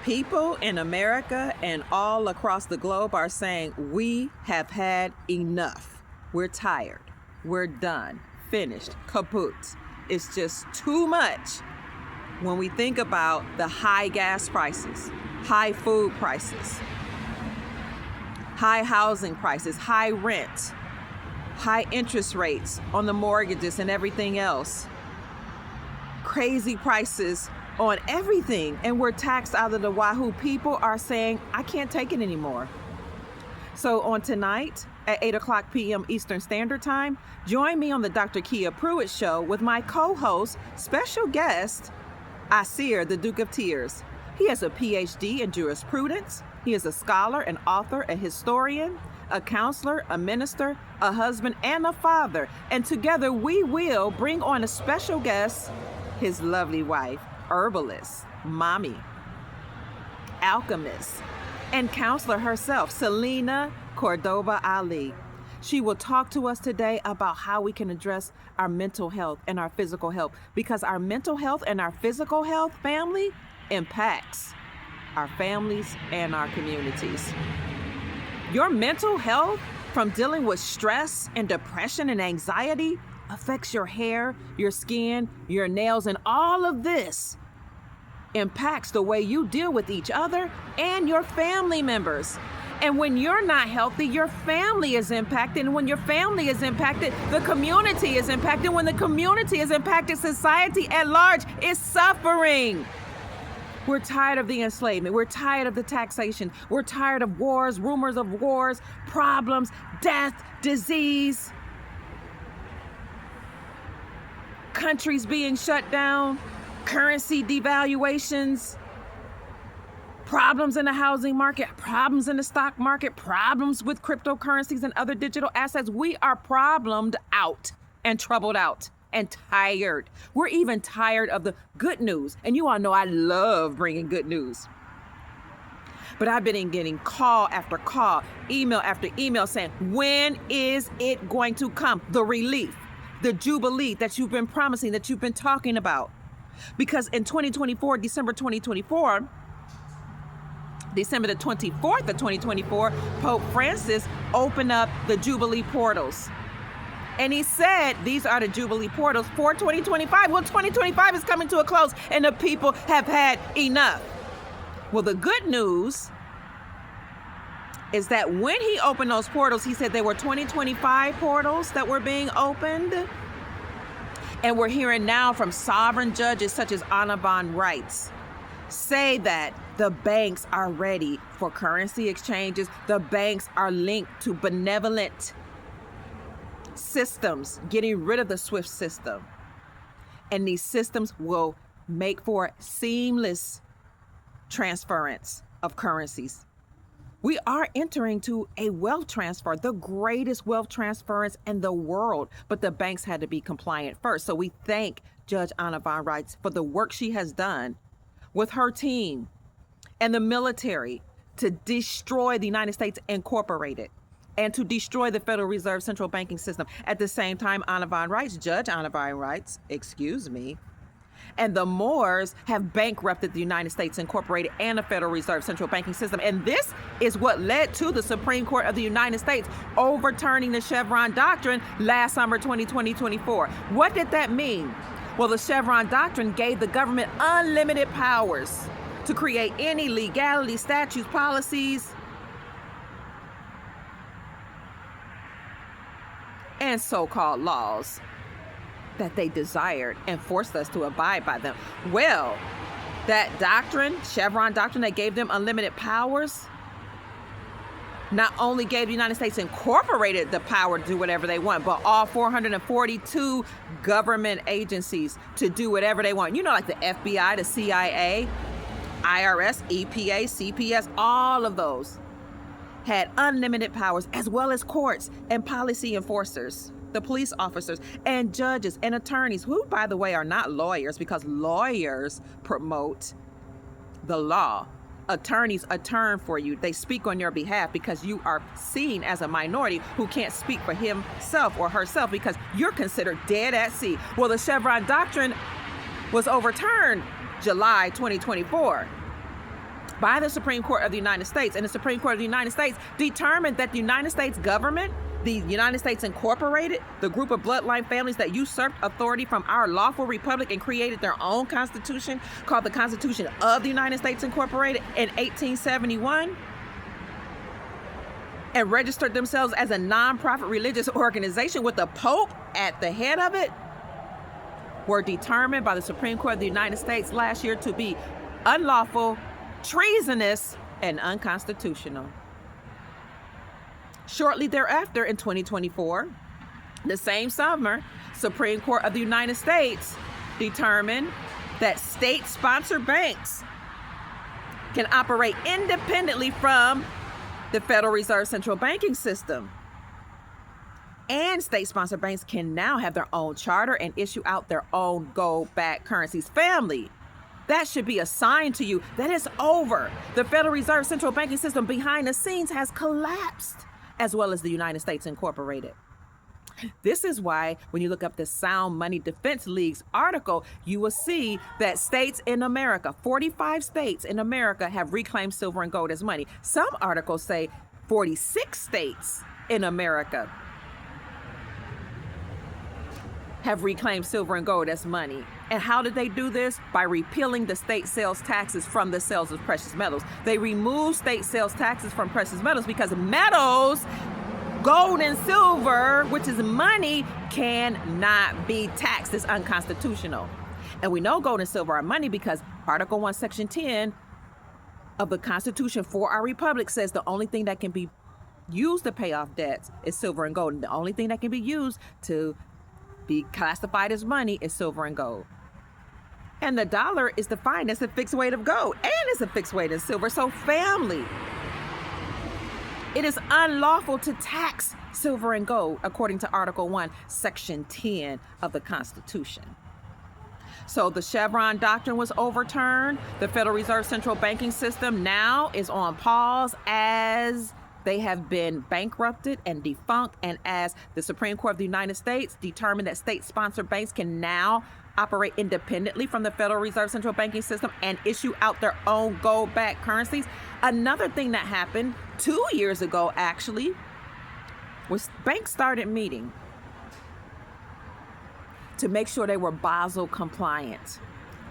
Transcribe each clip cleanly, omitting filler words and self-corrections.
People in America and all across the globe are saying, we have had enough. We're tired. We're done. Finished. Kaput. It's just too much when we think about the high gas prices, high food prices, high housing prices, high rent, high interest rates on the mortgages and everything else. Crazy prices on everything, and we're taxed out of the wahoo. People are saying, I can't take it anymore. So on tonight at 8:00 p.m. Eastern Standard Time, join me on the Dr. Kia Pruitt Show with my co-host, special guest, Asir, the Duke of Tears. He has a PhD in jurisprudence. He is a scholar, an author, a historian, a counselor, a minister, a husband, and a father. And together we will bring on a special guest, his lovely wife, herbalist, mommy, alchemist, and counselor herself, Selena Cordoba Ali. She will talk to us today about how we can address our mental health and our physical health, because our mental health and our physical health, family, impacts our families and our communities. Your mental health from dealing with stress and depression and anxiety affects your hair, your skin, your nails, and all of this impacts the way you deal with each other and your family members. And when you're not healthy, your family is impacted. And when your family is impacted, the community is impacted. When the community is impacted, society at large is suffering. We're tired of the enslavement. We're tired of the taxation. We're tired of wars, rumors of wars, problems, death, disease, countries being shut down, currency devaluations, problems in the housing market, problems in the stock market, problems with cryptocurrencies and other digital assets. We are problemed out and troubled out and tired. We're even tired of the good news. And you all know I love bringing good news. But I've been getting call after call, email after email saying, when is it going to come? The relief, the jubilee that you've been promising, that you've been talking about. Because in 2024, December the 24th of 2024, Pope Francis opened up the Jubilee portals. And he said, these are the Jubilee portals for 2025. Well, 2025 is coming to a close and the people have had enough. Well, the good news is that when he opened those portals, he said there were 2025 portals that were being opened. And we're hearing now from sovereign judges such as Anna von Reitz say that the banks are ready for currency exchanges. The banks are linked to benevolent systems, getting rid of the SWIFT system. And these systems will make for seamless transference of currencies. We are entering to a wealth transfer, the greatest wealth transference in the world, but the banks had to be compliant first. So we thank Judge Anna von Reitz for the work she has done with her team and the military to destroy the United States Incorporated and to destroy the Federal Reserve central banking system. At the same time, Judge Anna von Reitz, and the Moors have bankrupted the United States Incorporated and the Federal Reserve central banking system. And this is what led to the Supreme Court of the United States overturning the Chevron doctrine last summer, 2024. What did that mean? Well, the Chevron doctrine gave the government unlimited powers to create any legality, statutes, policies, and so-called laws that they desired and forced us to abide by them. Well, that doctrine, Chevron doctrine, that gave them unlimited powers, not only gave the United States Incorporated the power to do whatever they want, but all 442 government agencies to do whatever they want. You know, like the FBI, the CIA, IRS, EPA, CPS, all of those had unlimited powers, as well as courts and policy enforcers, the police officers and judges and attorneys, who, by the way, are not lawyers, because lawyers promote the law. Attorneys attorney for you. They speak on your behalf because you are seen as a minority who can't speak for himself or herself because you're considered dead at sea. Well, the Chevron doctrine was overturned July 2024 by the Supreme Court of the United States. And the Supreme Court of the United States determined that the United States government, the United States Incorporated, the group of bloodline families that usurped authority from our lawful republic and created their own constitution called the Constitution of the United States Incorporated in 1871, and registered themselves as a nonprofit religious organization with the Pope at the head of it, were determined by the Supreme Court of the United States last year to be unlawful, treasonous, and unconstitutional. Shortly thereafter, in 2024, the same summer, Supreme Court of the United States determined that state-sponsored banks can operate independently from the Federal Reserve central banking system. And state-sponsored banks can now have their own charter and issue out their own gold-backed currencies. Family, that should be a sign to you that it's over. The Federal Reserve central banking system behind the scenes has collapsed, as well as the United States Incorporated. This is why when you look up the Sound Money Defense League's article, you will see that states in America, 45 states in America, have reclaimed silver and gold as money. Some articles say 46 states in America have reclaimed silver and gold as money. And how did they do this? By repealing the state sales taxes from the sales of precious metals. They removed state sales taxes from precious metals because metals, gold and silver, which is money, cannot be taxed. It's unconstitutional. And we know gold and silver are money because Article 1, Section 10 of the Constitution for our Republic says the only thing that can be used to pay off debts is silver and gold. And the only thing that can be used to be classified as money is silver and gold. And the dollar is defined as a fixed weight of gold, and it's a fixed weight of silver. So family, it is unlawful to tax silver and gold according to Article 1, Section 10 of the Constitution. So the Chevron doctrine was overturned. The Federal Reserve central banking system now is on pause as they have been bankrupted and defunct, and as the Supreme Court of the United States determined that state-sponsored banks can now operate independently from the Federal Reserve central banking system and issue out their own gold-backed currencies. Another thing that happened 2 years ago, actually, was banks started meeting to make sure they were Basel compliant.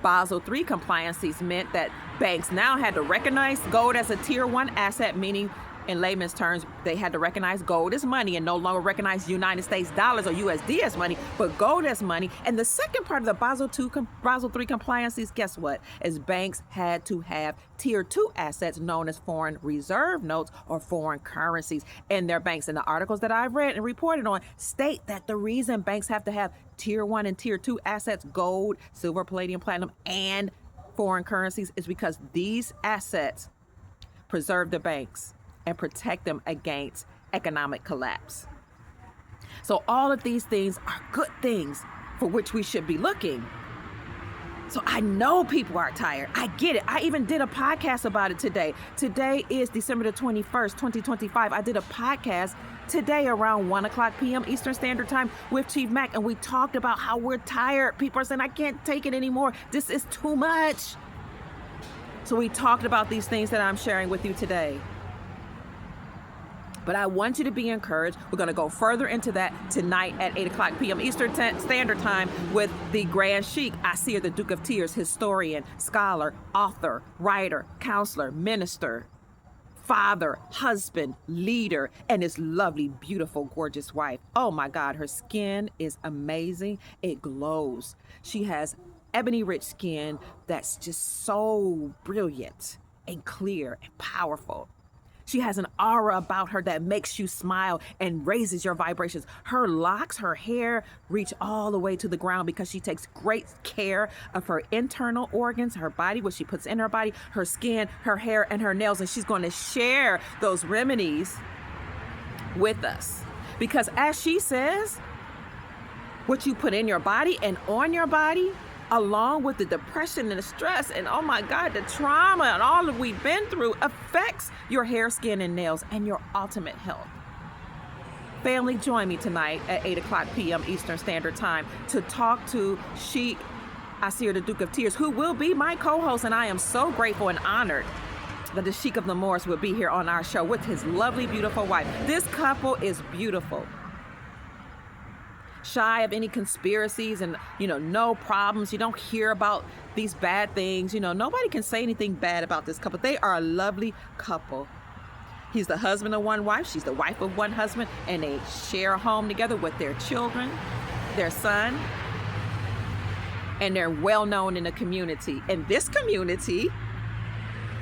Basel III compliances meant that banks now had to recognize gold as a Tier 1 asset, meaning in layman's terms, they had to recognize gold as money and no longer recognize United States dollars or USD as money, but gold as money. And the second part of the Basel III compliances, guess what? Is banks had to have Tier 2 assets known as foreign reserve notes or foreign currencies in their banks. And the articles that I've read and reported on state that the reason banks have to have Tier 1 and Tier 2 assets, gold, silver, palladium, platinum, and foreign currencies, is because these assets preserve the banks and protect them against economic collapse. So all of these things are good things for which we should be looking. So I know people are tired. I get it. I even did a podcast about it today. Today is December the 21st, 2025. I did a podcast today around 1:00 p.m. Eastern Standard Time with Chief Mac, and we talked about how we're tired. People are saying, I can't take it anymore. This is too much. So we talked about these things that I'm sharing with you today. But I want you to be encouraged. We're going to go further into that tonight at 8:00 p.m. Eastern Standard Time with the Grand Sheik, Asir, the Duke of Tears, historian, scholar, author, writer, counselor, minister, father, husband, leader, and his lovely, beautiful, gorgeous wife. Oh my God, her skin is amazing. It glows. She has ebony rich skin that's just so brilliant and clear and powerful. She has an aura about her that makes you smile and raises your vibrations. Her locks, her hair reach all the way to the ground because she takes great care of her internal organs, her body, what she puts in her body, her skin, her hair, and her nails. And she's going to share those remedies with us. Because as she says, what you put in your body and on your body, along with the depression and the stress and, oh my God, the trauma and all that we've been through, affects your hair, skin, and nails and your ultimate health. Family, join me tonight at 8:00 p.m. Eastern Standard Time to talk to Sheik Asir, the Duke of Tears, who will be my co-host, and I am so grateful and honored that the Sheik of the Moors would be here on our show with his lovely, beautiful wife. This couple is beautiful. Shy of any conspiracies and, no problems. You don't hear about these bad things. Nobody can say anything bad about this couple. They are a lovely couple. He's the husband of one wife. She's the wife of one husband. And they share a home together with their children, their son. And they're well known in the community, in this community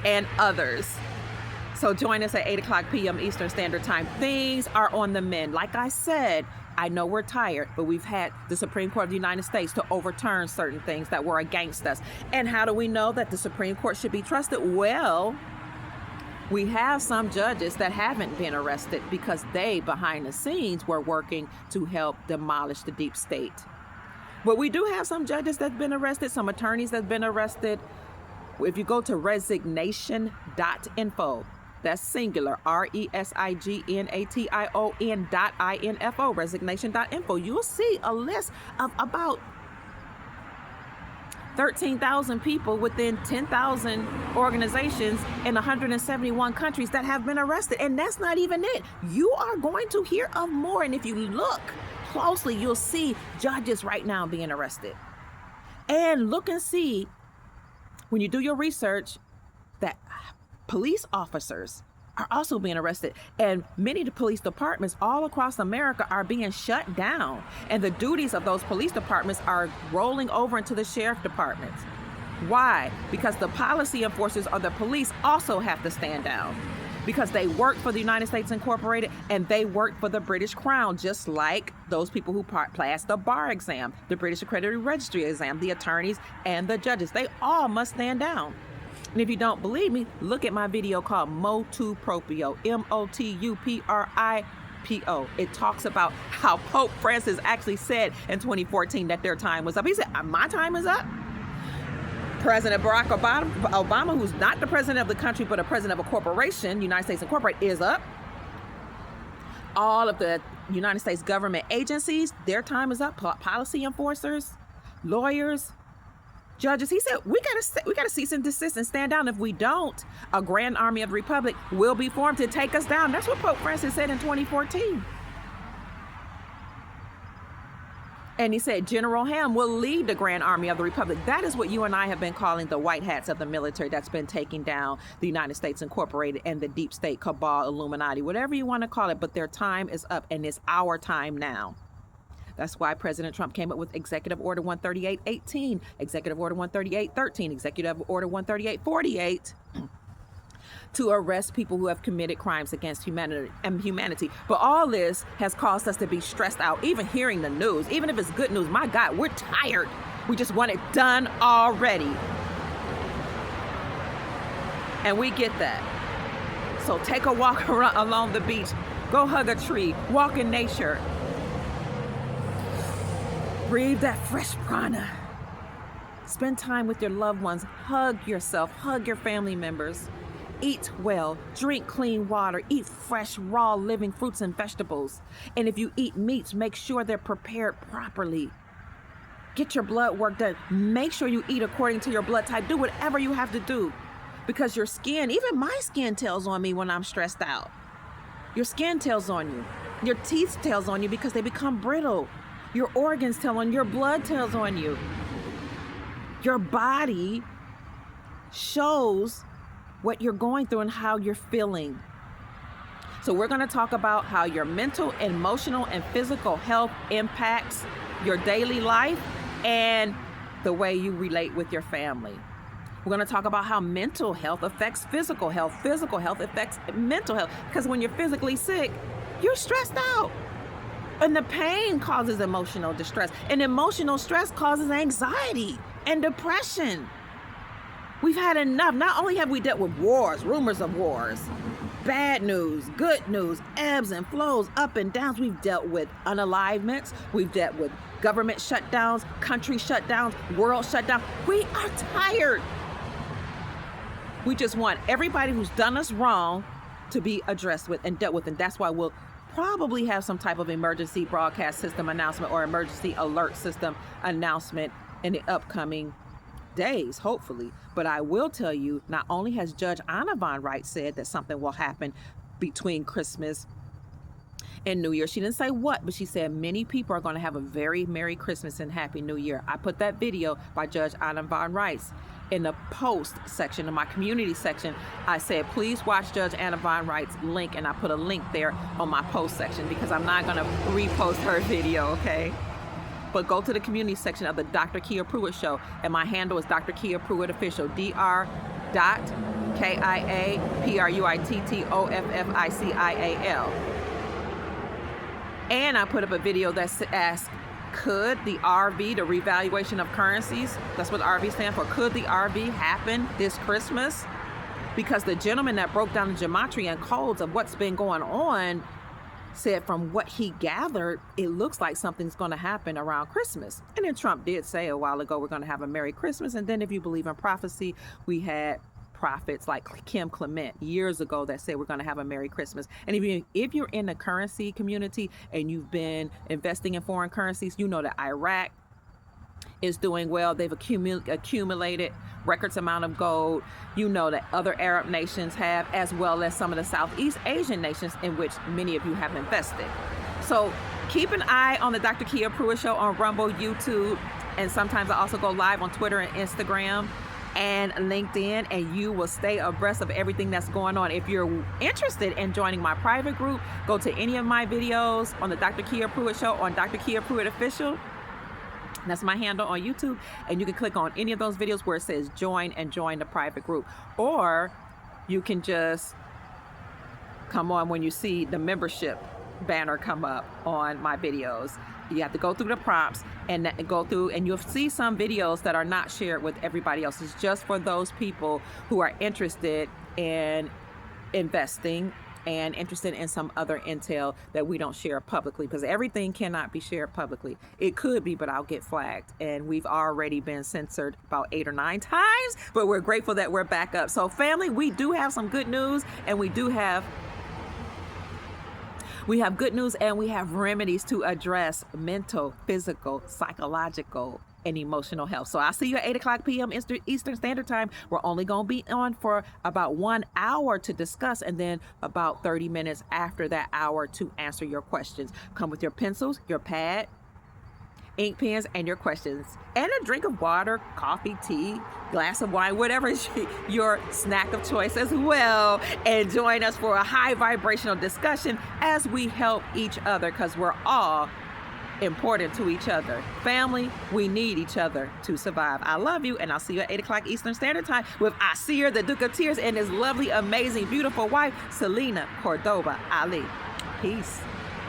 and others. So join us at 8:00 p.m. Eastern Standard Time. Things are on the mend. Like I said, I know we're tired, but we've had the Supreme Court of the United States to overturn certain things that were against us. And how do we know that the Supreme Court should be trusted? Well, we have some judges that haven't been arrested because they, behind the scenes, were working to help demolish the deep state. But we do have some judges that's been arrested, some attorneys that's been arrested. If you go to resignation.info, that's singular, resignation.info, resignation.info, you'll see a list of about 13,000 people within 10,000 organizations in 171 countries that have been arrested. And that's not even it. You are going to hear of more. And if you look closely, you'll see judges right now being arrested. And look and see, when you do your research, that police officers are also being arrested. And many of the police departments all across America are being shut down. And the duties of those police departments are rolling over into the sheriff departments. Why? Because the policy enforcers or the police also have to stand down, because they work for the United States Incorporated and they work for the British Crown, just like those people who passed the bar exam, the British Accredited Registry exam, the attorneys and the judges. They all must stand down. And if you don't believe me, look at my video called Motu Proprio, Motupripo. It talks about how Pope Francis actually said in 2014 that their time was up. He said, my time is up. President Barack Obama, who's not the president of the country, but a president of a corporation, United States Incorporated, is up. All of the United States government agencies, their time is up. Policy enforcers, lawyers, judges. He said, we gotta cease and desist and stand down. If we don't, a grand army of the Republic will be formed to take us down. That's what Pope Francis said in 2014. And he said General Ham will lead the Grand Army of the Republic. That is what you and I have been calling the white hats of the military that's been taking down the United States Incorporated and the deep state cabal, Illuminati, whatever you want to call it. But their time is up, and it's our time now. That's why President Trump came up with Executive Order 138-18, Executive Order 138-13, Executive Order 138-48, to arrest people who have committed crimes against humanity. But all this has caused us to be stressed out, even hearing the news. Even if it's good news, my God, we're tired. We just want it done already. And we get that. So take a walk along the beach, go hug a tree, walk in nature. Breathe that fresh prana. Spend time with your loved ones. Hug yourself, hug your family members. Eat well, drink clean water, eat fresh, raw, living fruits and vegetables. And if you eat meats, make sure they're prepared properly. Get your blood work done. Make sure you eat according to your blood type. Do whatever you have to do. Because your skin, even my skin tells on me when I'm stressed out. Your skin tells on you. Your teeth tells on you because they become brittle. Your organs tell on you. Your blood tells on you. Your body shows what you're going through and how you're feeling. So we're going to talk about how your mental, emotional, and physical health impacts your daily life and the way you relate with your family. We're going to talk about how mental health affects physical health. Physical health affects mental health. Because when you're physically sick, you're stressed out. And the pain causes emotional distress. And emotional stress causes anxiety and depression. We've had enough. Not only have we dealt with wars, rumors of wars, bad news, good news, ebbs and flows, up and downs. We've dealt with unalivements. We've dealt with government shutdowns, country shutdowns, world shutdowns. We are tired. We just want everybody who's done us wrong to be addressed with and dealt with. And that's why we'll probably have some type of emergency broadcast system announcement or emergency alert system announcement in the upcoming days, hopefully. But I will tell you, not only has Judge Anna Von Wright said that something will happen between Christmas and New Year. She didn't say what, but she said many people are going to have a very Merry Christmas and Happy New Year. I put that video by Judge Anna Von Wright in the post section, in my community section. I said, please watch Judge Anna Von Wright's link, and I put a link there on my post section because I'm not going to repost her video, okay? But go to the community section of the Dr. Kia Pruitt Show, and my handle is Dr. Kia Pruitt Official, Dr.KIAPRUITTOFFICIAL. And I put up a video that asks, could the RV, the revaluation of currencies, that's what RV stands for, could the RV happen this Christmas? Because the gentleman that broke down the gematria and codes of what's been going on said from what he gathered, it looks like something's going to happen around Christmas. And then Trump did say a while ago, we're going to have a Merry Christmas. And then if you believe in prophecy, we had prophets like Kim Clement years ago that said we're going to have a Merry Christmas. And if you're in the currency community and you've been investing in foreign currencies, you know that Iraq is doing well. They've accumulated records amount of gold. You know that other Arab nations have, as well as some of the Southeast Asian nations in which many of you have invested. So keep an eye on the Dr. Kia Pruitt Show on Rumble, YouTube, and sometimes I also go live on Twitter and Instagram and LinkedIn, and you will stay abreast of everything that's going on. If you're interested in joining my private group, go to any of my videos on the Dr. Kia Pruitt Show on Dr. Kia Pruitt Official. That's my handle on YouTube, and you can click on any of those videos where it says join and join the private group. Or you can just come on when you see the membership banner come up on my videos. You have to go through the prompts and go through, and you'll see some videos that are not shared with everybody else. It's just for those people who are interested in investing and interested in some other intel that we don't share publicly, because everything cannot be shared publicly. It could be, but I'll get flagged. And we've already been censored about 8 or 9 times, but we're grateful that we're back up. So family, we do have some good news, and we have good news, and we have remedies to address mental, physical, psychological, and emotional health. So I'll see you at 8 o'clock p.m. Eastern Standard Time. We're only going to be on for about 1 hour to discuss, and then about 30 minutes after that hour to answer your questions. Come with your pencils, your pad, ink pens, and your questions, and a drink of water, coffee, tea, glass of wine, whatever is your snack of choice as well. And join us for a high vibrational discussion as we help each other, because we're all important to each other. Family, we need each other to survive. I love you, and I'll see you at 8 o'clock Eastern Standard Time with Asir, the Duke of Tears, and his lovely, amazing, beautiful wife, Selena Cordoba Ali. Peace.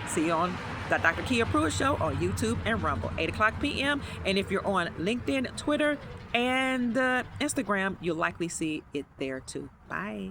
See you on the Dr. Kia Pruitt Show on YouTube and Rumble, 8 o'clock p.m. And if you're on LinkedIn, Twitter, and Instagram, you'll likely see it there too. Bye.